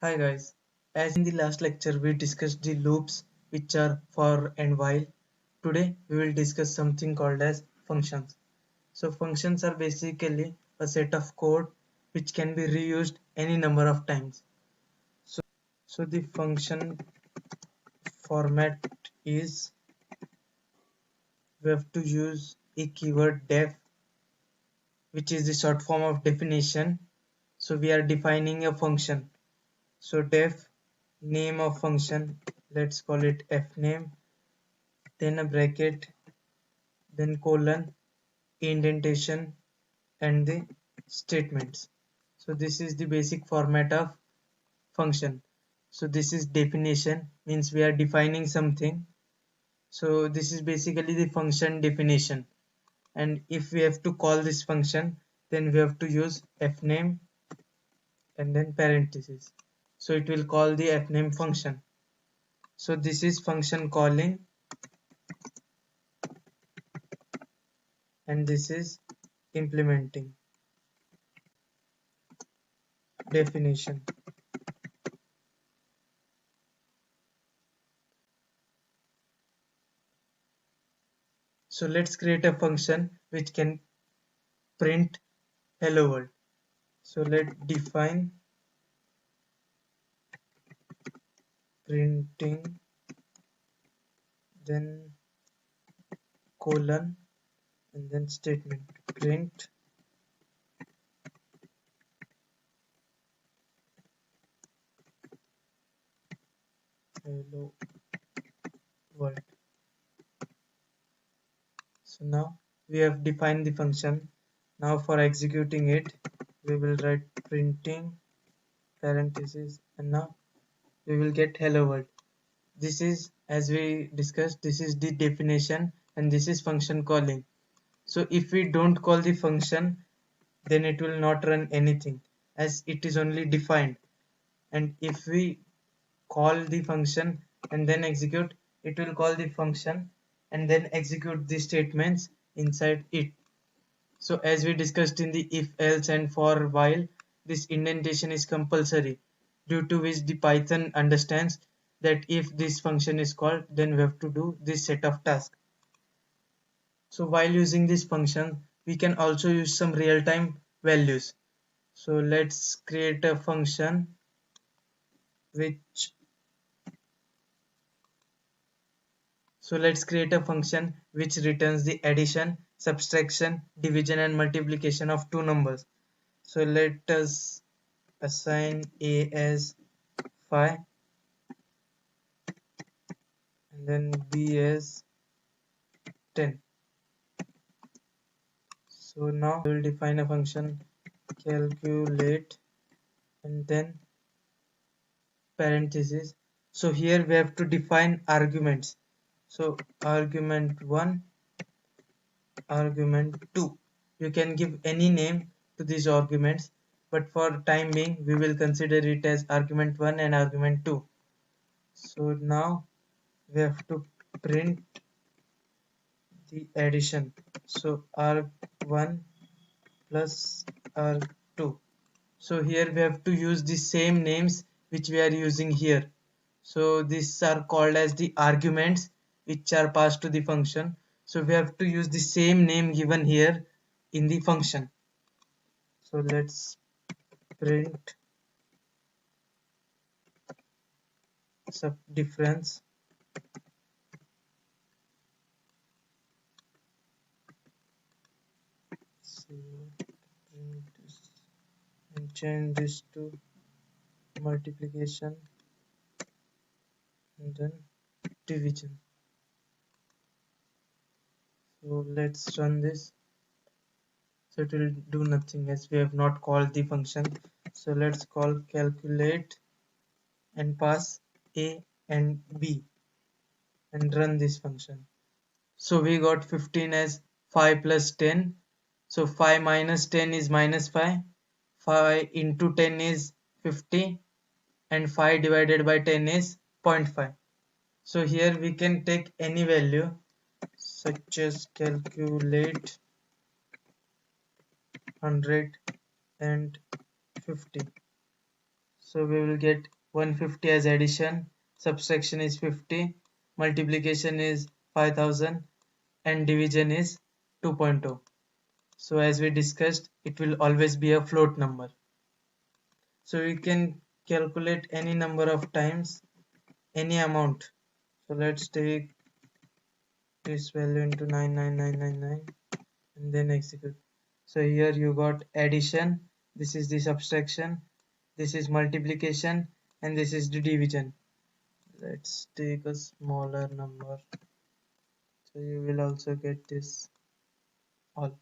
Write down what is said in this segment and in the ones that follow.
Hi guys, as in the last lecture we discussed the loops which are for and while. Today we will discuss something called as functions. So functions are basically a set of code which can be reused any number of times. So the function format is we have to use a keyword def, which is the short form of definition. So we are defining a function. So def name of function, let's call it fname, then a bracket, then colon, indentation, and the statements. So this is the basic format of function. So this is definition, means we are defining something. So this is basically the function definition. And if we have to call this function, then we have to use fname and then parentheses. So it will call the fname function. So this is function calling, and this is implementing definition. So let's create a function which can print hello world. So let's define printing, then colon, and then statement print hello world. So now we have defined the function. Now for executing it, we will write printing parentheses, and now we will get hello world. This is, as we discussed, this is the definition and this is function calling. So if we don't call the function, then it will not run anything as it is only defined. And if we call the function and then execute, it will call the function and then execute the statements inside it. So as we discussed in the if else and for while, this indentation is compulsory, due to which the Python understands that if this function is called, then we have to do this set of tasks. So while using this function, we can also use some real-time values. So let's create a function which returns the addition, subtraction, division and multiplication of two numbers. So let us assign a as 5 and then b as 10. So now we will define a function calculate and then parentheses. So here we have to define arguments. So argument 1, argument 2. You can give any name to these arguments, but for time being we will consider it as argument 1 and argument 2. So now we have to print the addition. So arg1 plus arg2. So here we have to use the same names which we are using here. So these are called as the arguments which are passed to the function. So we have to use the same name given here in the function. So let's print sub difference. So print this and change this to multiplication and then division. So let's run this. So it will do nothing as we have not called the function. So let's call calculate and pass a and b and run this function. So we got 15 as 5 plus 10. So 5 minus 10 is minus 5. 5 into 10 is 50 and 5 divided by 10 is 0.5. So here we can take any value such as calculate 100 and 50. So we will get 150 as addition, subtraction is 50, multiplication is 5000, and division is 2.2. So as we discussed, it will always be a float number. So we can calculate any number of times, any amount. So let's take this value into 99999 and then execute. So here you got addition, this is the subtraction, this is multiplication, and this is the division. Let's take a smaller number. So you will also get this all.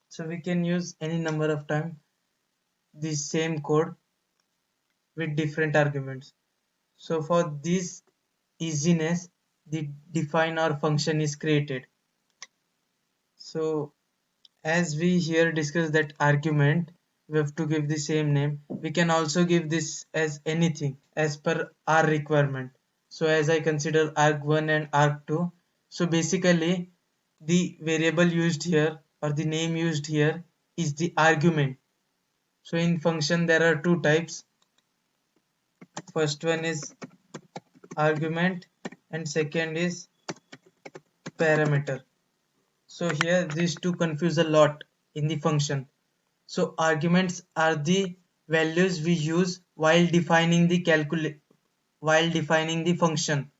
So we can use any number of time the same code with different arguments. So for this easiness, the define or function is created. So as we here discuss that argument, we have to give the same name. We can also give this as anything as per our requirement. So as I consider arg1 and arg2, so basically the variable used here or the name used here is the argument. So in function there are two types. First one is argument and second is parameter. So here these two confuse a lot in the function. So arguments are the values we use while defining the function.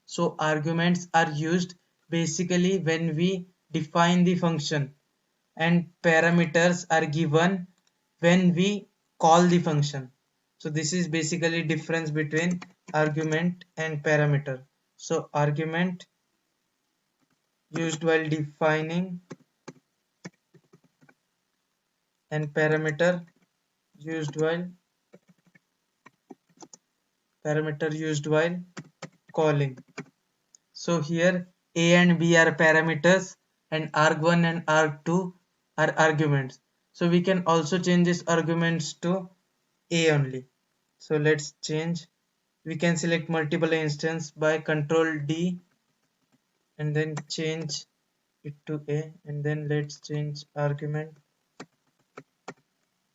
So arguments are used basically when we define the function, and parameters are given when we call the function. So this is basically difference between argument and parameter. So argument used while defining and parameter used while calling. So here a and b are parameters and arg1 and arg2 are arguments. So we can also change these arguments to a only. So let's change. We can select multiple instance by Control D and then change it to a, and then let's change argument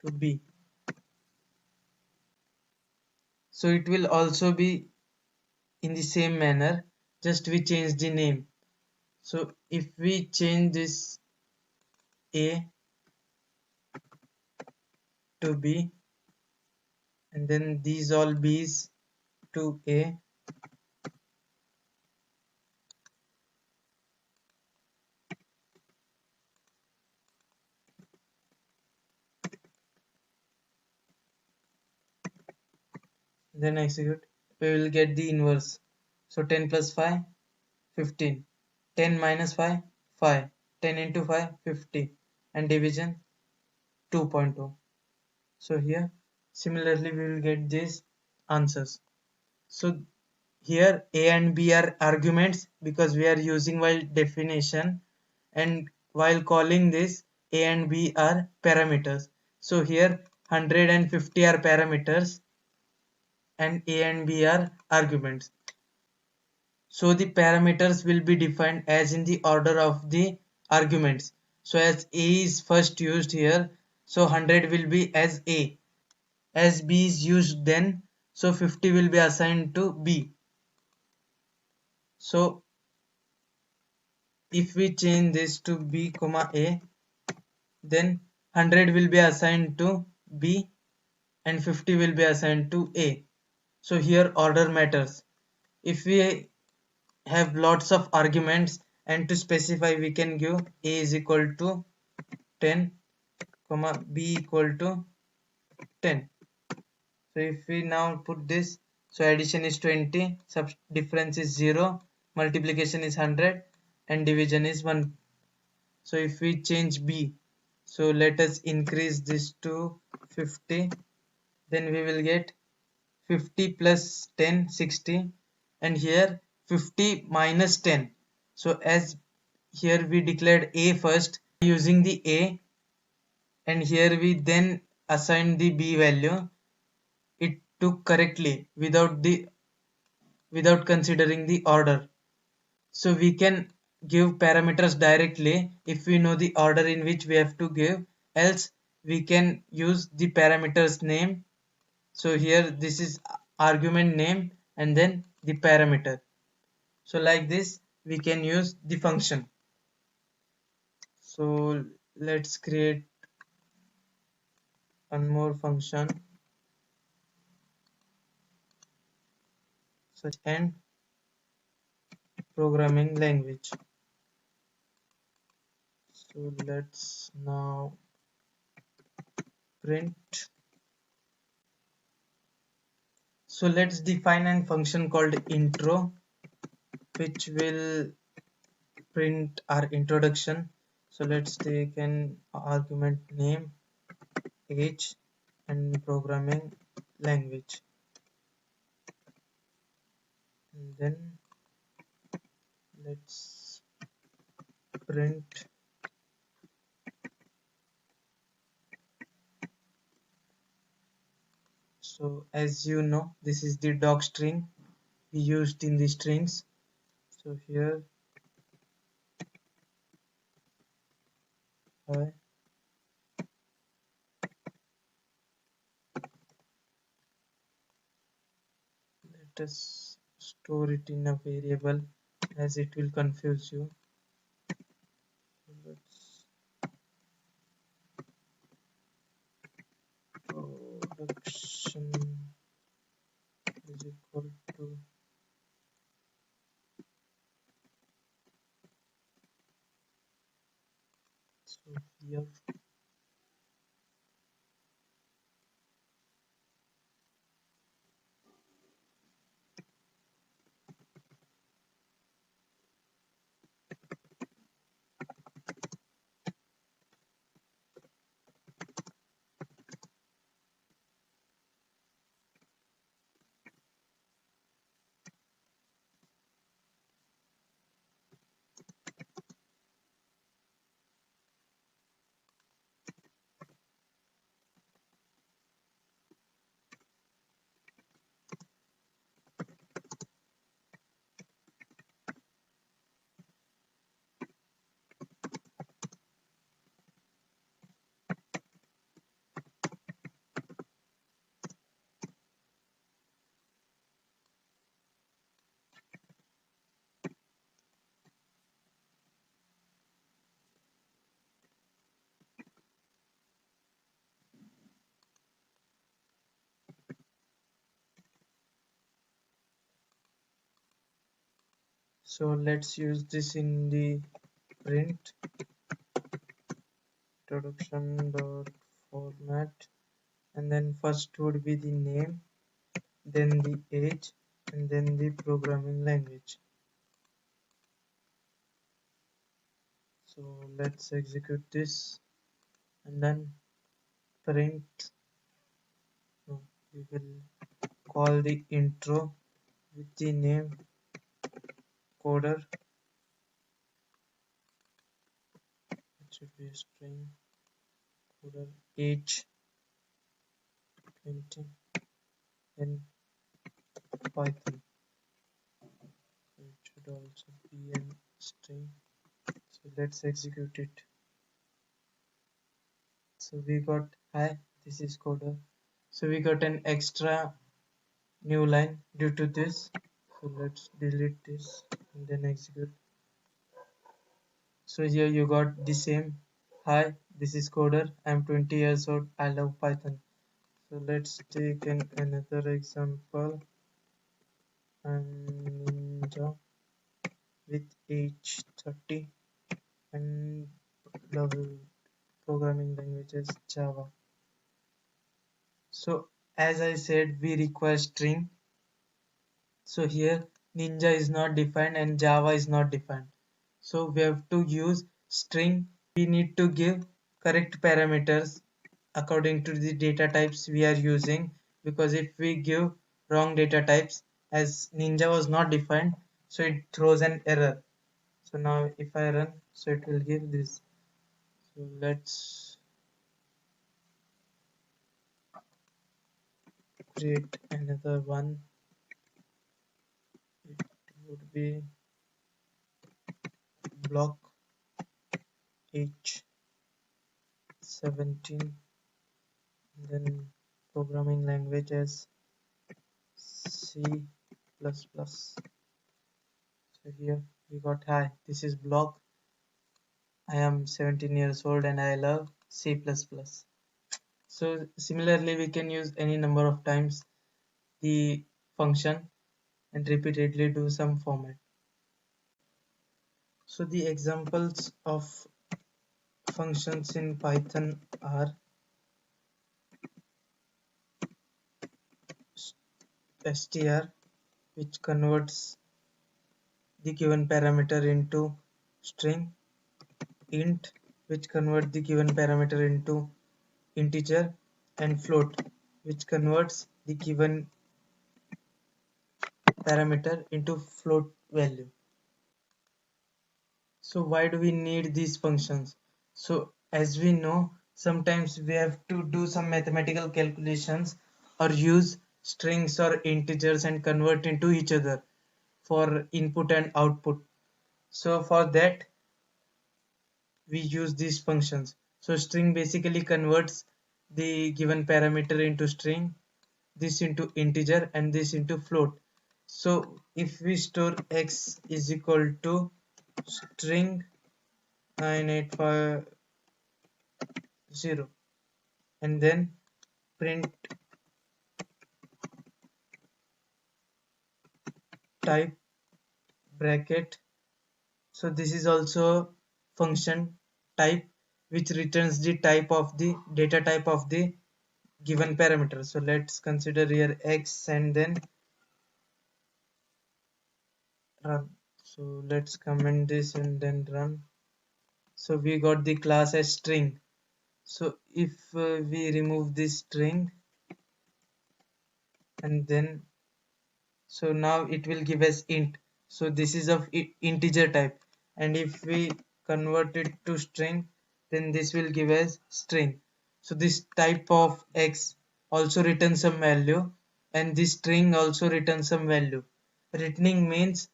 to b. So it will also be in the same manner, just we change the name. So if we change this a to b and then these all b's to a, then execute, we will get the inverse. So 10 plus 5, 15. 10 minus 5, 5. 10 into 5, 50. And division 2.2. So here similarly we will get these answers. So here a and b are arguments because we are using while definition, and while calling this a and b are parameters. So here 150 are parameters and a and b are arguments. So the parameters will be defined as in the order of the arguments. So as a is first used here, so 100 will be as a. As b is used then, so 50 will be assigned to b. So if we change this to b comma a, then 100 will be assigned to b and 50 will be assigned to a. So here order matters. If we have lots of arguments and to specify, we can give a is equal to 10 comma b equal to 10. So if we now put this, so addition is 20, difference is 0, multiplication is 100 and division is 1. So if we change b, so let us increase this to 50, then we will get 50 plus 10, 60, and here 50 minus 10. So as here we declared a first using the a, and here we then assigned the b value, it took correctly without considering the order. So we can give parameters directly if we know the order in which we have to give, else we can use the parameters name So here this is argument name and then the parameter. So like this we can use the function. So let's create one more function such and programming language. So let's now print. So let's define a function called intro, which will print our introduction. So let's take an argument name, age, and programming language. And then let's print. So as you know, this is the doc string we used in the strings. So here let us store it in a variable as it will confuse you. So let's production is equal to so here. So let's use this in the print introduction dot format, and then first would be the name, then the age, and then the programming language. So let's execute this and then print. No, we will call the intro with the name coder. It should be a string coder age 20 and Python. So it should also be a string. So let's execute it. So we got hi, this is coder. So we got an extra new line due to this. So let's delete this and then execute. So here you got the same. Hi, this is coder. I'm 20 years old. I love Python. So let's take another example. I'm Ninja with age 30 and love programming languages Java. So as I said, we require string. So here Ninja is not defined and Java is not defined. So we have to use string. We need to give correct parameters according to the data types we are using, because if we give wrong data types, as Ninja was not defined, so it throws an error. So now if I run, so it will give this. So let's create another one. It would be block age 17, then programming language as C++. So here we got hi, this is Block. I am 17 years old and I love C++. So similarly, we can use any number of times the function and repeatedly do some format. So the examples of functions in Python are str, which converts the given parameter into string, int, which converts the given parameter into integer, and float, which converts the given parameter into float value. So why do we need these functions? So as we know, sometimes we have to do some mathematical calculations or use strings or integers and convert into each other for input and output. So for that we use these functions. So string basically converts the given parameter into string, this into integer, and this into float. So if we store x is equal to string 9850 and then print type bracket, so this is also function type which returns the type of the data type of the given parameter. So let's consider here x and then run. So let's comment this and then run. So we got the class as string. So if we remove this string and then, so now it will give us int. So this is of integer type, and if we convert it to string, then this will give us string. So this type of x also returns some value, and this string also returns some value. Returning means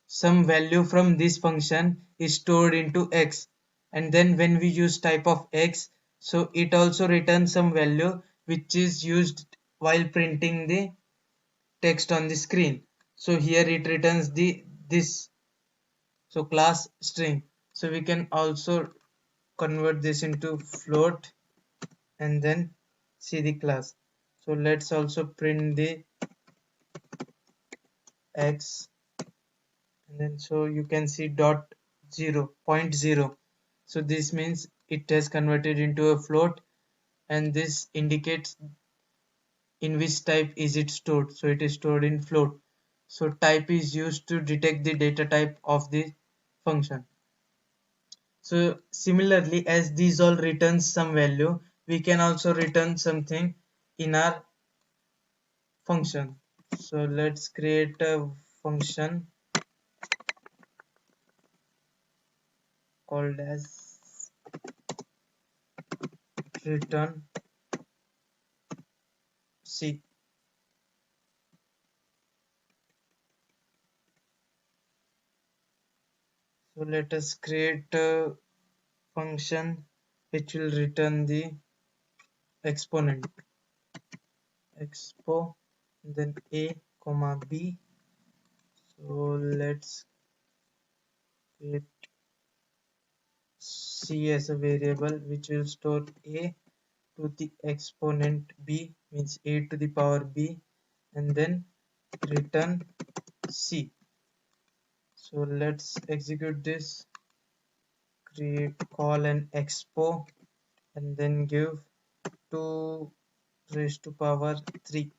some value from this function is stored into x, and then when we use type of x, so it also returns some value which is used while printing the text on the screen. So here it returns the this, so class string. So we can also convert this into float and then see the class. So let's also print the x, and then so you can see dot 0.0. So this means it has converted into a float, and this indicates in which type is it stored. So it is stored in float. So type is used to detect the data type of the function. So similarly, as these all returns some value, we can also return something in our function. So let's create a function called as return C. So let us create a function which will return the exponent expo, then a comma b. So let's create c as a variable which will store a to the exponent b, means a to the power b, and then return c. So let's execute this, create call an expo, and then give 2 raised to power 3.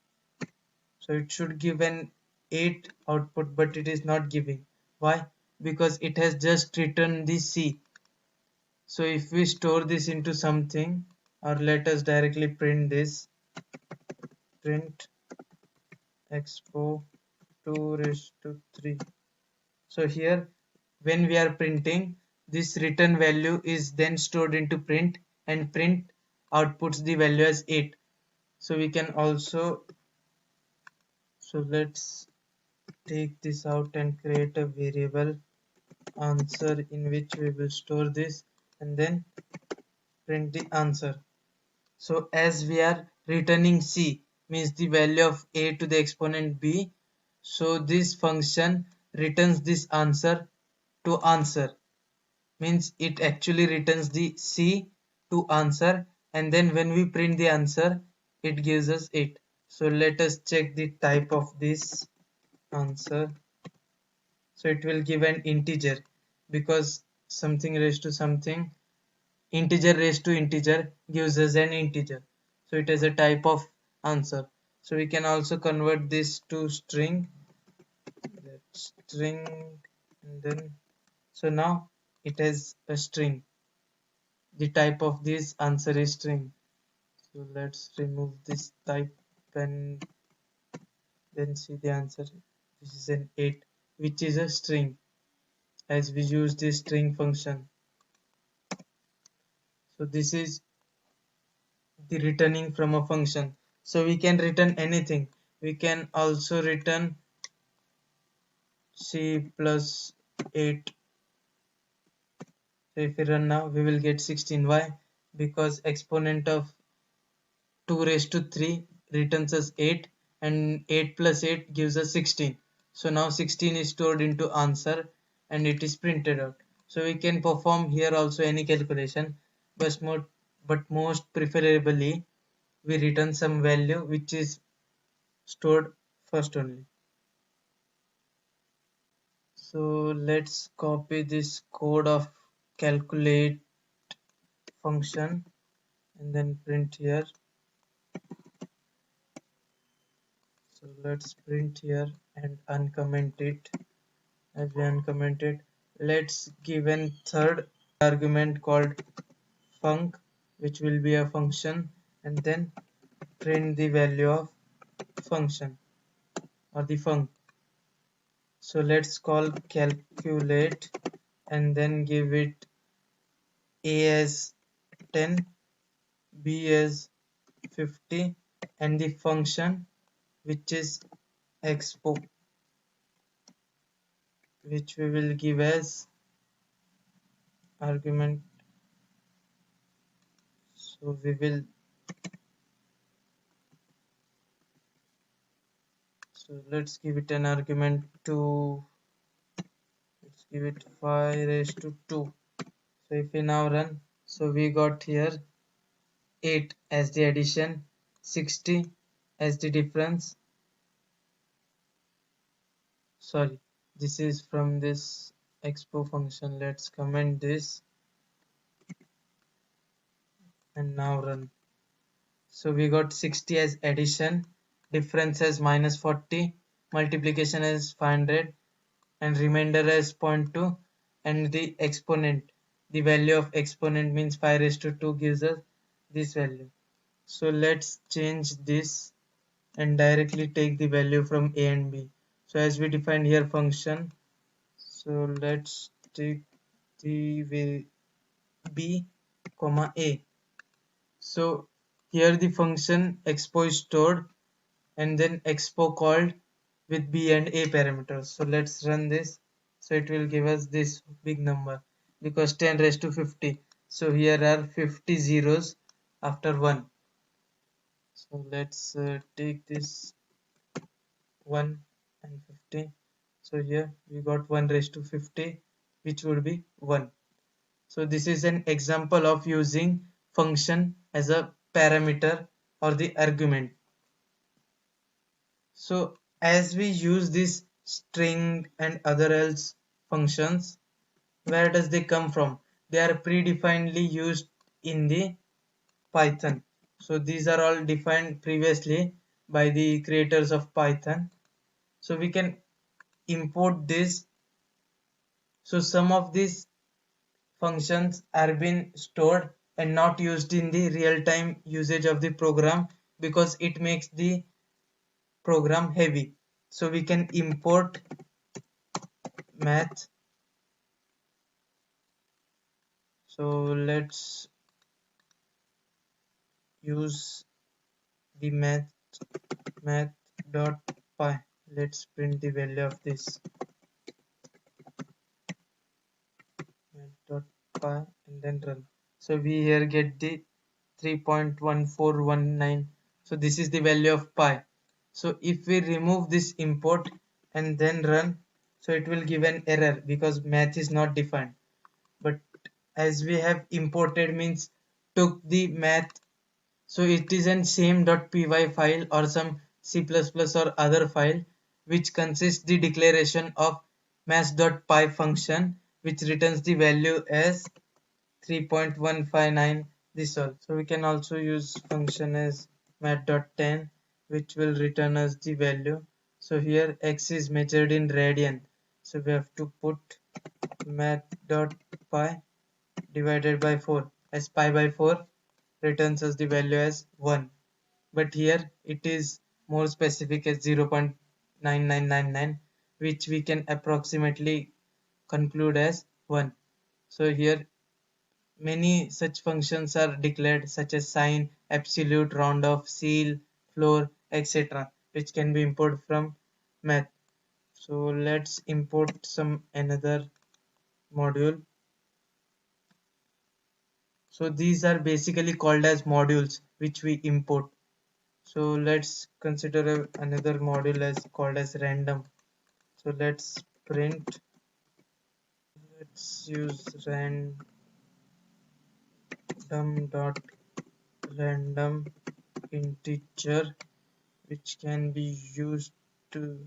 So it should give an 8 output, but it is not giving. Why? Because it has just returned the c. So if we store this into something, or let us directly print this, print expo 2 raised to 3. So here when we are printing, this return value is then stored into print, and print outputs the value as 8. So we can also, so let's take this out and create a variable answer in which we will store this and then print the answer. So as we are returning c means the value of a to the exponent b. So this function returns this answer to answer, means it actually returns the c to answer, and then when we print the answer it gives us it. So let us check the type of this answer. So it will give an integer, because something raised to something, integer raised to integer gives us an integer, so it is a type of answer. So we can also convert this to string, string, and then so now it has a string. The type of this answer is string. So let's remove this type and then see the answer. This is an 8, which is a string, as we use this string function. So this is the returning from a function. So we can return anything. We can also return c plus 8. So if we run now, we will get 16. Why? Because exponent of 2 raised to 3 returns us 8, and 8 plus 8 gives us 16. So now 16 is stored into answer and it is printed out. So we can perform here also any calculation, but most preferably we return some value which is stored first only. So let's copy this code of calculate function and then print here. So let's print here and uncomment it. As we uncomment it, let's give a third argument called func, which will be a function, and then print the value of function or the func. So let's call calculate and then give it a as 10, b as 50, and the function which is expo, which we will give as argument. So we will, so let's give it an argument to, let's give it 5 raised to 2. So if we now run, so we got here 8 as the addition, 60 as the difference. Sorry, this is from this expo function. Let's comment this and now run. So we got 60 as addition, difference as minus 40, multiplication as 500, and remainder as 0.2, and the exponent, the value of exponent means 5 raised to 2 gives us this value. So let's change this and directly take the value from a and b. So as we defined here function, so let's take the b comma a. So here the function expo is stored and then expo called with b and a parameters. So let's run this. So it will give us this big number because 10 raised to 50. So here are 50 zeros after 1. So let's take this 1 and 50. So here we got 1 raised to 50, which would be 1. So this is an example of using function as a parameter or the argument. So as we use this string and other else functions, where does they come from? They are predefinedly used in the Python. So these are all defined previously by the creators of Python. So we can import this. So some of these functions are being stored and not used in the real-time usage of the program because it makes the program heavy. So we can import math. So let's use the math.py. Let's print the value of this math.py and then run. So we here get the 3.1419. So this is the value of pi. So if we remove this import and then run, so it will give an error because math is not defined. But as we have imported means took the math, so it is an same.py file or some C++ or other file which consists the declaration of maths.py function which returns the value as 3.159 this all. So we can also use function as math.10 which will return us the value. So here x is measured in radian. So we have to put math.py divided by 4 as pi by 4 returns us the value as 1, but here it is more specific as 0.9999 which we can approximately conclude as 1. So here many such functions are declared such as sine, absolute, round off, ceil, floor, etc. which can be imported from math. So let's import some another module. So these are basically called as modules which we import. So let's consider another module as called as random. So let's print, let's use random integer which can be used to,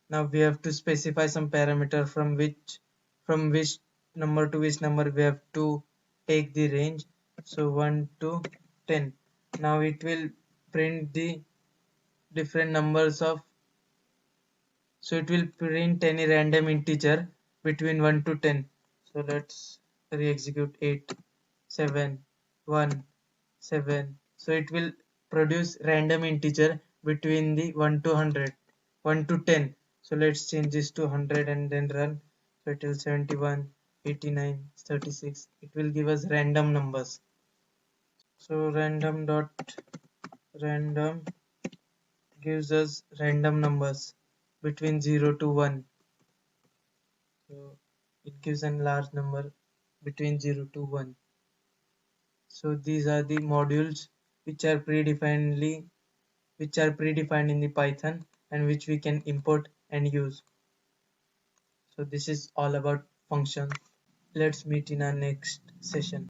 now we have to specify some parameter from which number to which number we have to take the range. So 1 to 10. Now it will print the different numbers of, so it will print any random integer between 1 to 10. So let's re-execute 8, 7, 1, 7. So it will produce random integer between the 1 to 100, 1 to 10. So let's change this to 100 and then run. So it will 71, 89, 36. It will give us random numbers. So random gives us random numbers between 0 to 1. So it gives a large number between 0 to 1. So these are the modules which are predefined in the Python and which we can import and use. So this is all about functions. Let's meet in our next session.